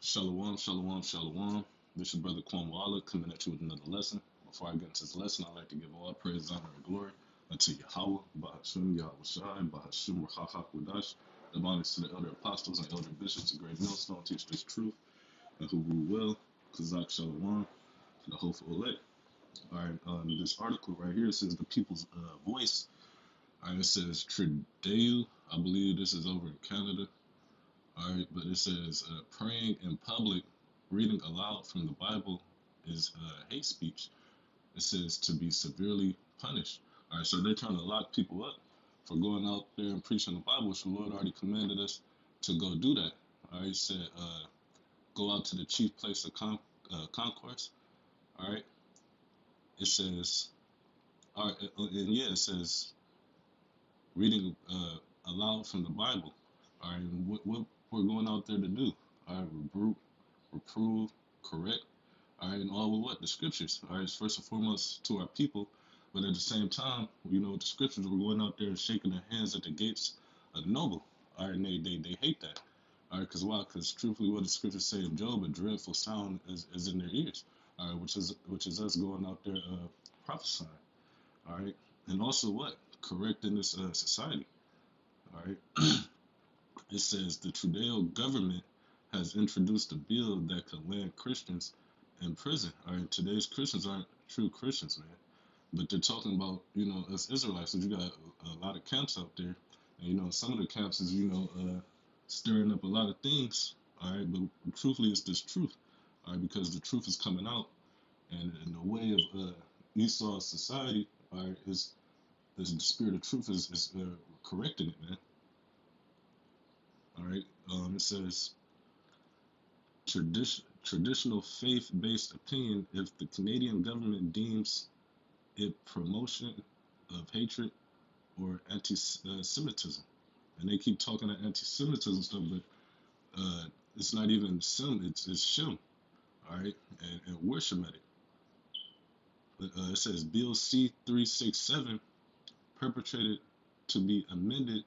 Shalom, shalom, shalom. This is your brother Kwame Allah coming at you with another lesson. Before I get into this lesson, I'd like to give all praise, honor, and glory unto Yahweh, Bahashim, Yahweh Shai, Bahashim, Rahah Kudash. The bondage to the elder apostles and elder bishops, the great millstone, teach this truth, and who rule well, Kazak Shalom, to the hopeful elect. Alright, this article right here says the people's voice. Alright, it says Trideu. I believe this is over in Canada. All right, but it says praying in public, reading aloud from the Bible is hate speech. It says to be severely punished. All right, so they're trying to lock people up for going out there and preaching the Bible, which the Lord already commanded us to go do that. All right, he said go out to the chief place of concourse. All right, it says, all right, and yeah, it says reading aloud from the Bible. All right, and what we're going out there to do. All right, reprove, correct. All right, and all with what? The scriptures. All right, first and foremost to our people, but at the same time, the scriptures, we're going out there and shaking their hands at the gates of the noble. All right, and they hate that. All right, because why? Because truthfully, what the scriptures say of Job, a dreadful sound is in their ears. All right, which is us going out there prophesying. All right, and also what? Correcting this society. All right. It says the Trudeau government has introduced a bill that could land Christians in prison. All right, today's Christians aren't true Christians, man. But they're talking about, us Israelites. So you got a lot of camps out there, and some of the camps is, stirring up a lot of things. All right, but truthfully, it's this truth. All right, because the truth is coming out, and the way of Esau's society, all right, is the spirit of truth is correcting it, man. All right, it says traditional faith-based opinion if the Canadian government deems it promotion of hatred or anti-Semitism. And they keep talking about anti-Semitism stuff, but it's not even Sim, it's Shem, all right, and we're Shemitic. But it says Bill C-367 perpetrated to be amended,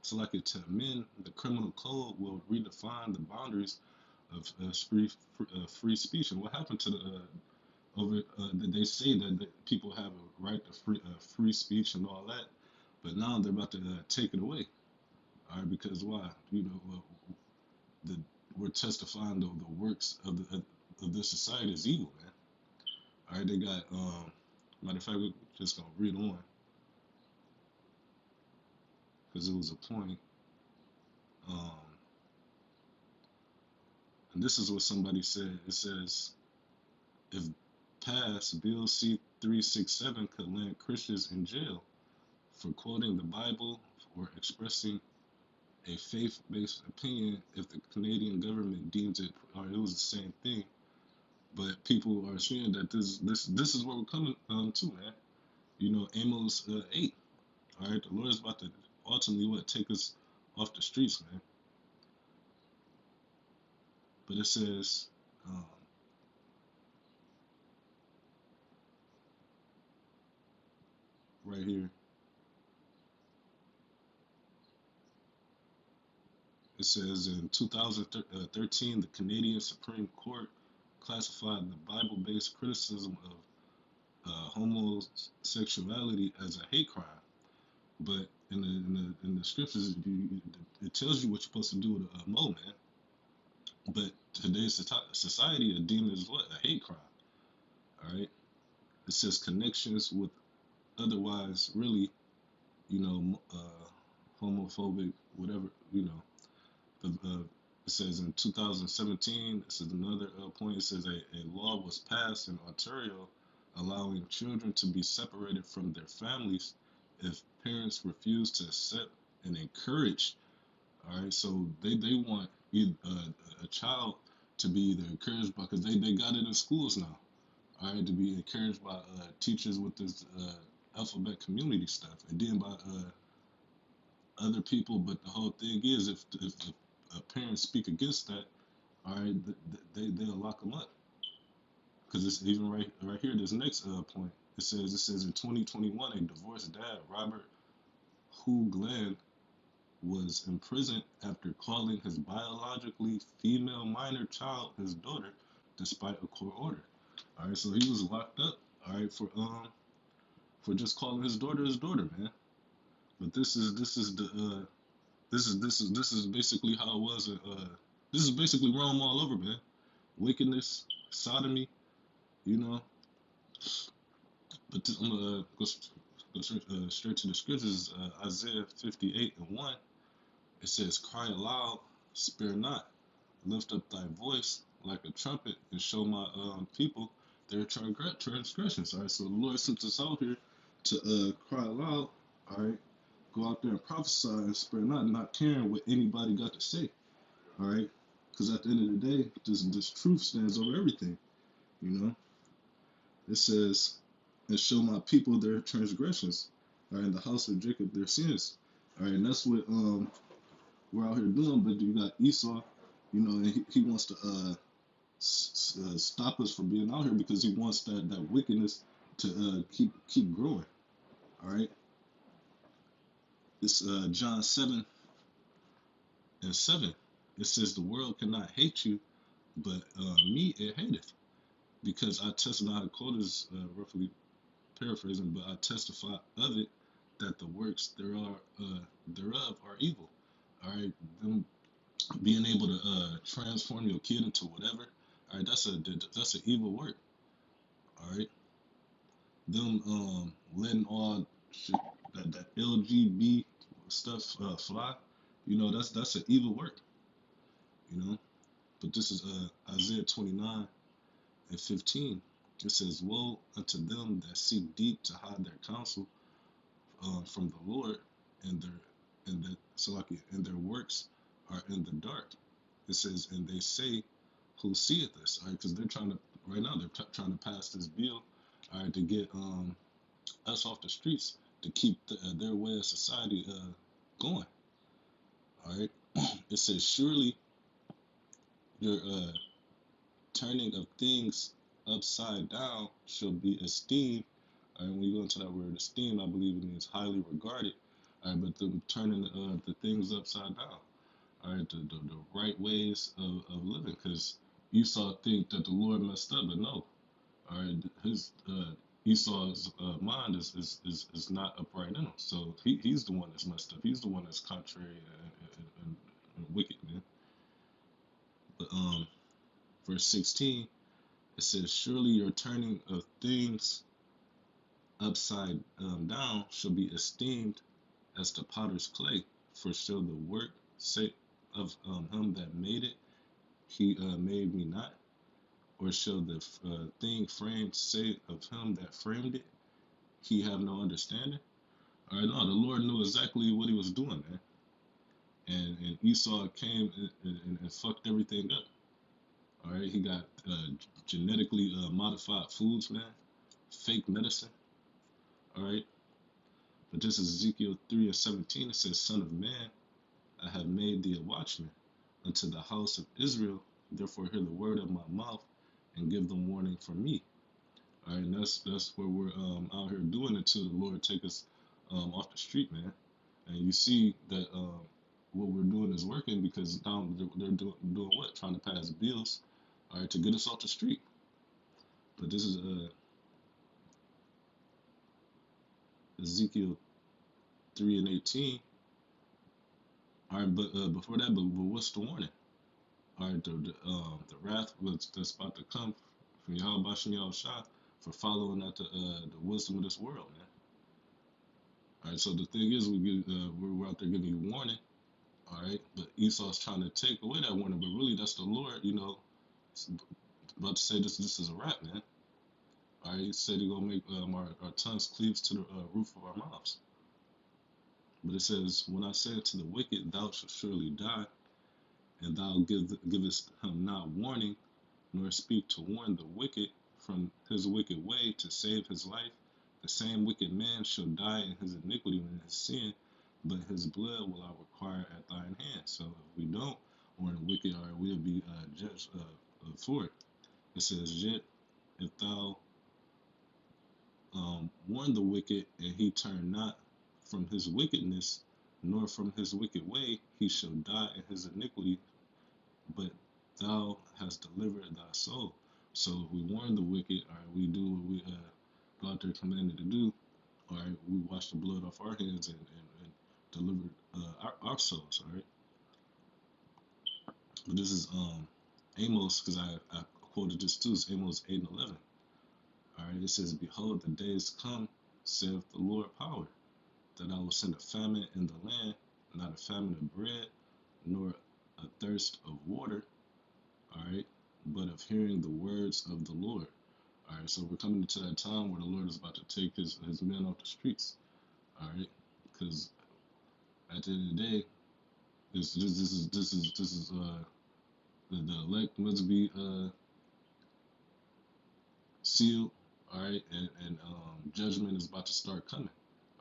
selected to amend the criminal code will redefine the boundaries of free speech. And what happened to the they say that people have a right to free speech and all that, but now they're about to take it away. All right, because why? The we're testifying the works of this society is evil, man. All right, they got matter of fact, we're just gonna read on because it was a point. Um, and this is what somebody said. It says if passed, Bill C-367 could land Christians in jail for quoting the Bible or expressing a faith-based opinion if the Canadian government deems it, or it was the same thing. But people are saying that this is what we're coming to, man. Amos 8. All right, the Lord is about to ultimately take us off the streets, man. But it says um, right here. It says in 2013, the Canadian Supreme Court classified the Bible-based criticism of homosexuality as a hate crime. But in the scriptures, it tells you what you're supposed to do with a mo, man. But today's society are deemed as what? A hate crime. All right. It says connections with otherwise really, homophobic, whatever, But, it says in 2017, this is another point. It says a law was passed in Ontario allowing children to be separated from their families if parents refuse to accept and encourage. All right, so they want a child to be either encouraged by, because they got it in schools now. All right, to be encouraged by teachers with this alphabet community stuff, and then by other people. But the whole thing is, if parents speak against that, all right, they'll lock them up. Because it's even right here. This next point, it says in 2021, a divorced dad, Robert Hu Glenn, was imprisoned after calling his biologically female minor child his daughter, despite a court order. All right, so he was locked up. All right, for just calling his daughter, man. But this is the this is basically how it was. This is basically Rome all over, man. Wickedness, sodomy, you know. But I'm gonna straight to the scriptures. Isaiah 58:1. It says, "Cry aloud, spare not, lift up thy voice like a trumpet, and show my people their transgressions." All right, so the Lord sent us out here to cry aloud. All right, go out there and prophesy and spare not caring what anybody got to say. All right, because at the end of the day, this truth stands over everything. You know, it says, "And show my people their transgressions." All right, in the house of Jacob their sins. All right, and that's what we're out here doing. But you got Esau, you know, and he wants to stop us from being out here because he wants that wickedness to keep growing. All right, it's John 7:7. It says, "The world cannot hate you, but me it hateth, because I testify." The quote is roughly paraphrasing, but I testify of it that the works thereof are evil. All right, them being able to transform your kid into whatever. All right, that's an evil work. All right, them letting all shit, that LGB stuff fly. You know, that's an evil work. You know, but this is Isaiah 29:15. It says, "Woe unto them that seek deep to hide their counsel from the Lord, and their works are in the dark." It says, "And they say, who seeth this?" All right, because they're trying to right now they're trying to pass this bill, all right, to get us off the streets, to keep their way of society going. All right, it says, "Surely your turning of things upside down shall be esteemed." All right, when you go into that word esteem, I believe it means highly regarded. All right, but them turning the things upside down. All right, the right ways of living, because Esau think that the Lord messed up, but no. All right, his Esau's mind is not upright in him, so he's the one that's messed up. He's the one that's contrary and wicked, man. But verse 16, it says, "Surely your turning of things upside down shall be esteemed as the potter's clay, for shall the work say of him that made it, he made me not? Or shall the thing framed say of him that framed it, he have no understanding?" All right, no, the Lord knew exactly what he was doing, man. And Esau came and fucked everything up. All right, he got genetically modified foods, man, fake medicine. All right, but this is Ezekiel 3:17. It says, "Son of man, I have made thee a watchman unto the house of Israel. Therefore hear the word of my mouth and give them warning from me." All right, and that's where we're out here doing it till the Lord take us off the street, man. And you see that what we're doing is working, because now they're doing what? Trying to pass bills, all right, to get us off the street. But this is Ezekiel 3:18. All right, but before that, but what's the warning? All right, the wrath that's about to come from Yahweh Bashem Yahushua for following after the wisdom of this world, man. All right, so the thing is, we're out there giving you warning. All right, but Esau's trying to take away that warning, but really that's the Lord, you know, about to say this is a wrap, man. All right, he said he gonna make our tongues cleave to the roof of our mouths. But it says, "When I say to the wicked, thou shalt surely die, and thou givest him not warning, nor speak to warn the wicked from his wicked way to save his life, the same wicked man shall die in his iniquity and in his sin, but his blood will I require at thine hand." So if we don't warn the wicked, all right, we'll be judged for it. It says, "Yet if thou warn the wicked, and he turn not from his wickedness, nor from his wicked way he shall die in his iniquity, but thou hast delivered thy soul. So if we warn the wicked, all right, we do what we go out there commanded to do, all right, we wash the blood off our hands and deliver our souls, all right. But this is Amos, because I quoted this too. It's Amos 8 and 11. All right, it says, "Behold, the days come, saith the Lord power, that I will send a famine in the land, not a famine of bread, nor a thirst of water, all right, but of hearing the words of the Lord." All right, so we're coming into that time where the Lord is about to take his men off the streets, all right, because at the end of the day, this is the elect must be sealed, all right, and judgment is about to start coming,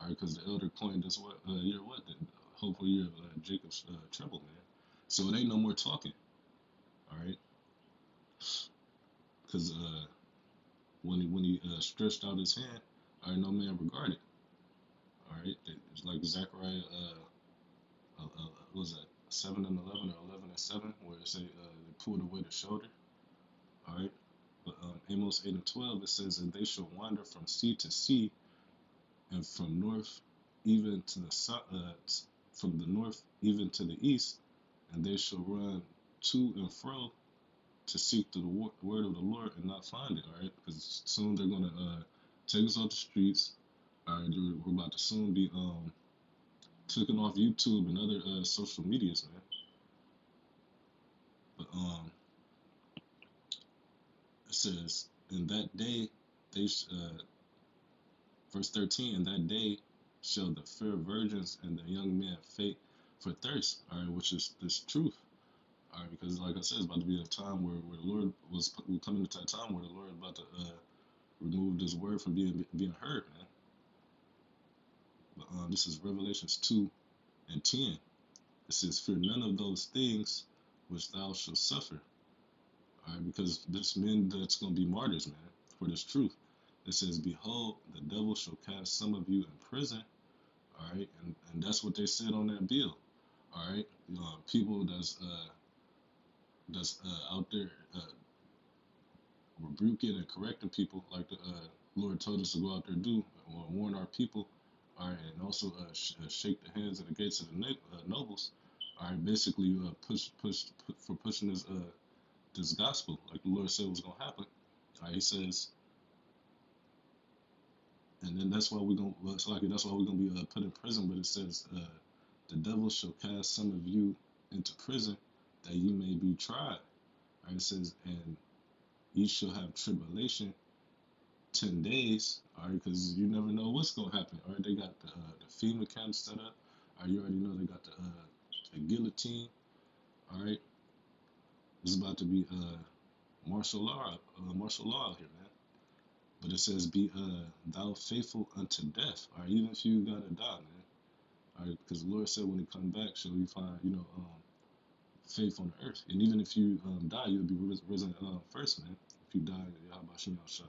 all right, because the elder coined this what year what the hopeful year of Jacob's trouble, man. So it ain't no more talking, all right, because when he stretched out his hand, all right, no man regarded, all right. It's like Zechariah what was that 7 and 11 or 11 and 7, where it say they pulled away the shoulder, all right. But Amos 8 and 12 it says, "And they shall wander from sea to sea, and from north even to the south, from the north even to the east, and they shall run to and fro to seek the word of the Lord and not find it." All right, because soon they're gonna take us off the streets. All right, we're about to soon be taken off YouTube and other social medias, man. But it says, "In that day they verse 13, in that day shall the fair virgins and the young men faint for thirst," all right, which is this truth, all right, because like I said, it's about to be a time where the Lord we're coming into a time where the Lord is about to remove this word from being heard, man. But this is Revelations 2 and 10. It says, "Fear none of those things which thou shalt suffer," all right, because this men that's going to be martyrs, man, for this truth. It says, "Behold, the devil shall cast some of you in prison," all right, and that's what they said on that bill, all right. People that's out there rebuking and correcting people, like the Lord told us to go out there and do, warn our people, all right, and also shake the hands of the gates of the nobles, all right. Basically, for pushing this gospel, like the Lord said was gonna happen. All right, He says, and then that's why we're gonna, well, it's like that's why we're gonna be put in prison. But it says, "The devil shall cast some of you into prison, that you may be tried." All right, it says, "And ye shall have tribulation 10 days," all right, because you never know what's gonna happen. All right, they got the FEMA camp set up. All right, you already know they got the guillotine. All right, it's about to be martial law out here, man. But it says, "Be thou faithful unto death." All right, even if you gotta die, man. All right, because the Lord said when He come back, shall He find faith on the earth. And even if you die, you'll be risen first, man. If you die, Yahweh Shem Shah.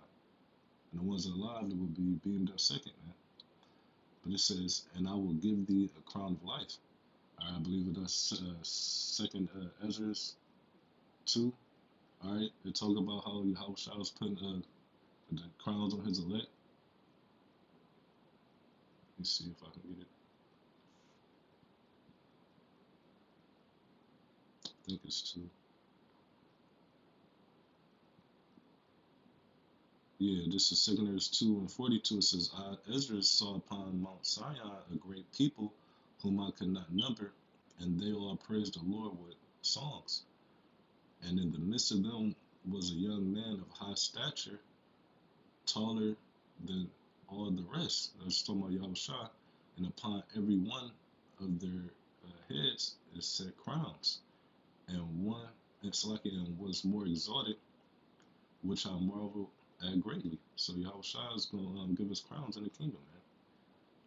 And the ones that are alive, they will be beamed up second, man. But it says, "And I will give thee a crown of life." All right, I believe that's second Ezra 2. All right, they talk about how Yahweh was putting the crowns on his elect. Let me see if I can get it. I think it's 2. Yeah, this is 2 Ezra 2 and 42. It says, "Ezra saw upon Mount Sinai a great people whom I could not number, and they all praised the Lord with songs. And in the midst of them was a young man of high stature, taller than all the rest." That's talking about Yahushua. "And upon every one of their heads is set crowns, and one and was more exalted, which I marveled at greatly." So Yahushua is going to give us crowns in the kingdom, man.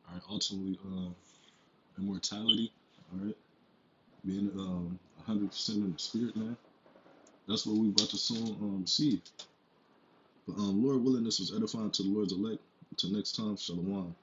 All right, ultimately, immortality. All right, being 100% in the spirit, man. That's what we about to soon see. But Lord willing, this was edifying to the Lord's elect. Until next time, Shalom.